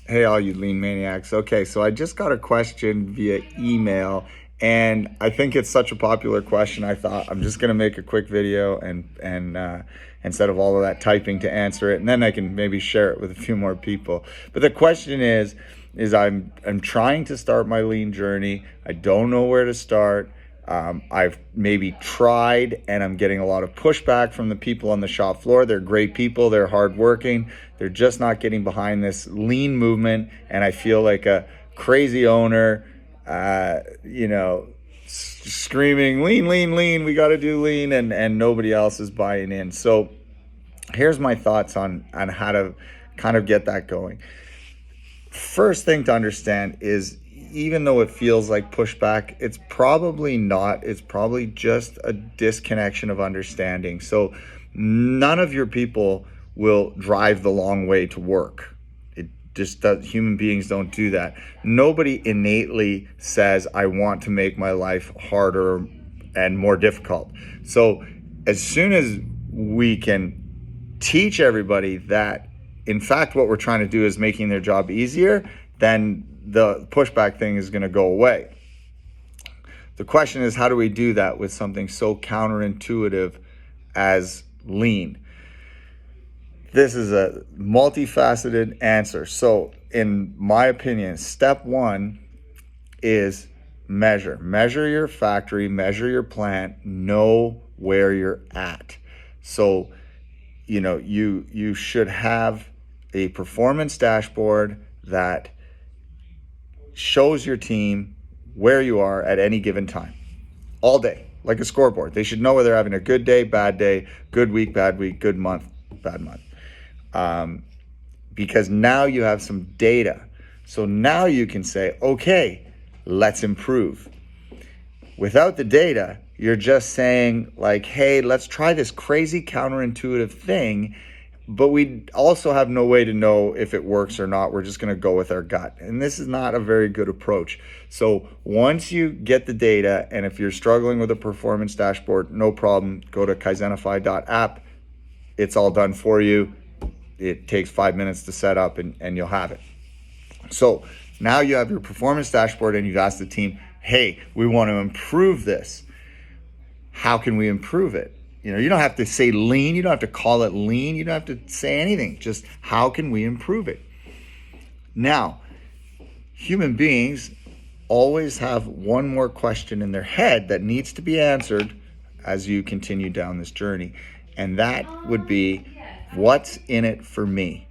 Hey, all you lean maniacs. Okay, so I just got a question via email, and I think it's such a popular question. I thought I'm just gonna make a quick video and instead of all of that typing to answer it, and then I can maybe share it with a few more people. But the question is I'm trying to start my lean journey. I don't know where to start. I've maybe tried and I'm getting a lot of pushback from the people on the shop floor. They're great people, they're hardworking, they're just not getting behind this lean movement. And I feel like a crazy owner, screaming, lean, lean, lean, we got to do lean, and nobody else is buying in. So here's my thoughts on how to kind of get that going. First thing to understand is even though it feels like pushback, it's probably not. It's probably just a disconnection of understanding. So none of your people will drive the long way to work. It just does. Human beings don't do that. Nobody innately says, I want to make my life harder and more difficult. So as soon as we can teach everybody that in fact what we're trying to do is making their job easier, then the pushback thing is going to go away. The question is, how do we do that with something so counterintuitive as lean? This is a multifaceted answer. So in my opinion, step one is measure. Measure your factory, measure your plant, know where you're at. So, you should have a performance dashboard that shows your team where you are at any given time, all day, like a scoreboard. They should know whether they're having a good day, good week, good month, bad month. Because now you have some data. So now you can say, okay, let's improve. Without the data, you're just saying like, hey, let's try this crazy counterintuitive thing, but we also have no way to know if it works or not. We're just going to go with our gut. And this is not a very good approach. So once you get the data, and if you're struggling with a performance dashboard, no problem, go to kaizenify.app. It's all done for you. It takes 5 minutes to set up and you'll have it. So now you have your performance dashboard and you've asked the team, hey, we want to improve this. How can we improve it? You don't have to say lean. You don't have to call it lean. You don't have to say anything. Just how can we improve it? Now, human beings always have one more question in their head that needs to be answered as you continue down this journey. And that would be, what's in it for me?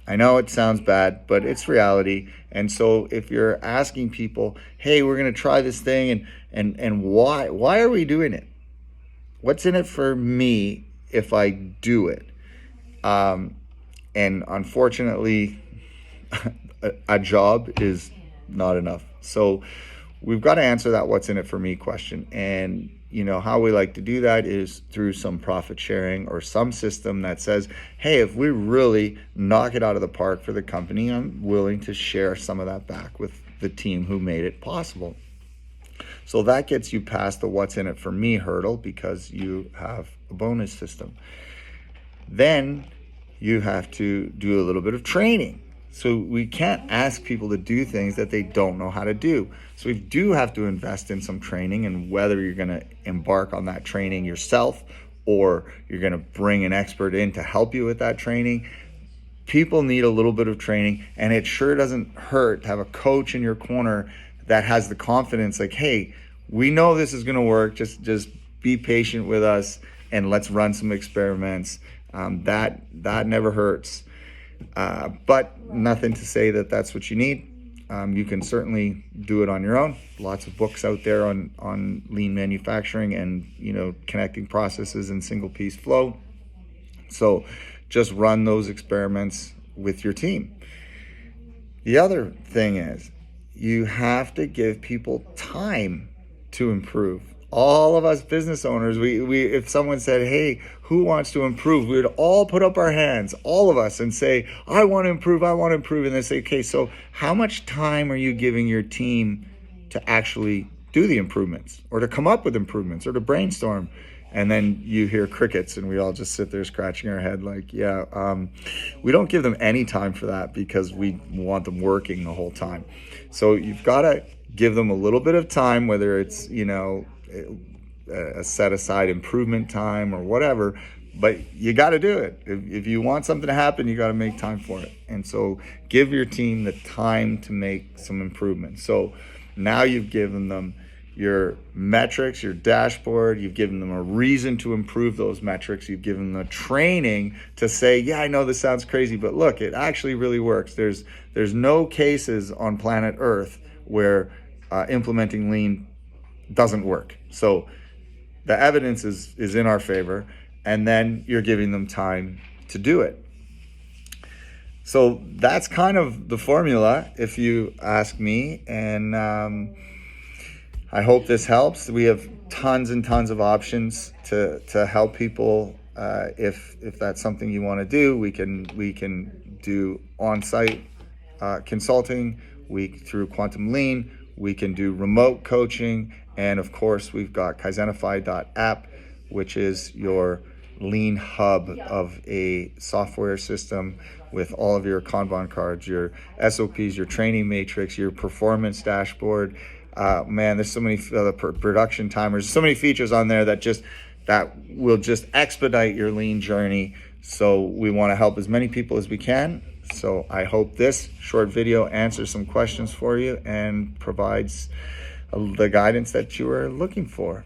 I know it sounds bad, but it's reality. And so if you're asking people, hey, we're going to try this thing and why are we doing it? What's in it for me if I do it? And unfortunately, a job is not enough. So we've got to answer that what's in it for me question. And how we like to do that is through some profit sharing or some system that says, hey, if we really knock it out of the park for the company, I'm willing to share some of that back with the team who made it possible. So that gets you past the what's in it for me hurdle because you have a bonus system. Then you have to do a little bit of training. So we can't ask people to do things that they don't know how to do. So we do have to invest in some training, and whether you're going to embark on that training yourself or you're going to bring an expert in to help you with that training, people need a little bit of training, and it sure doesn't hurt to have a coach in your corner that has the confidence like, hey, we know this is going to work. Just be patient with us and let's run some experiments. That never hurts. But nothing to say that that's what you need. You can certainly do it on your own. Lots of books out there on lean manufacturing and connecting processes in single piece flow. So just run those experiments with your team. The other thing is you have to give people time to improve. All of us business owners, we if someone said, hey, who wants to improve? We would all put up our hands, all of us, and say, I want to improve. And they say, okay, so how much time are you giving your team to actually do the improvements or to come up with improvements or to brainstorm? And then you hear crickets, and we all just sit there scratching our head like, we don't give them any time for that because we want them working the whole time. So you've got to give them a little bit of time, whether it's, a set aside improvement time or whatever, but you got to do it. If you want something to happen, you got to make time for it. And so give your team the time to make some improvements. So now you've given them your metrics, your dashboard, you've given them a reason to improve those metrics, you've given them the training to say, yeah, I know this sounds crazy, but look, it actually really works. There's no cases on planet Earth where implementing lean doesn't work. So the evidence is in our favor, and then you're giving them time to do it. So that's kind of the formula, if you ask me, and I hope this helps. We have tons and tons of options to help people. If that's something you want to do, we can do on-site consulting. Through Quantum Lean, we can do remote coaching, and of course, we've got Kaizenify.app, which is your lean hub of a software system with all of your Kanban cards, your SOPs, your training matrix, your performance dashboard. There's so many production timers, so many features on there that will just expedite your lean journey. So we want to help as many people as we can. So I hope this short video answers some questions for you and provides the guidance that you are looking for.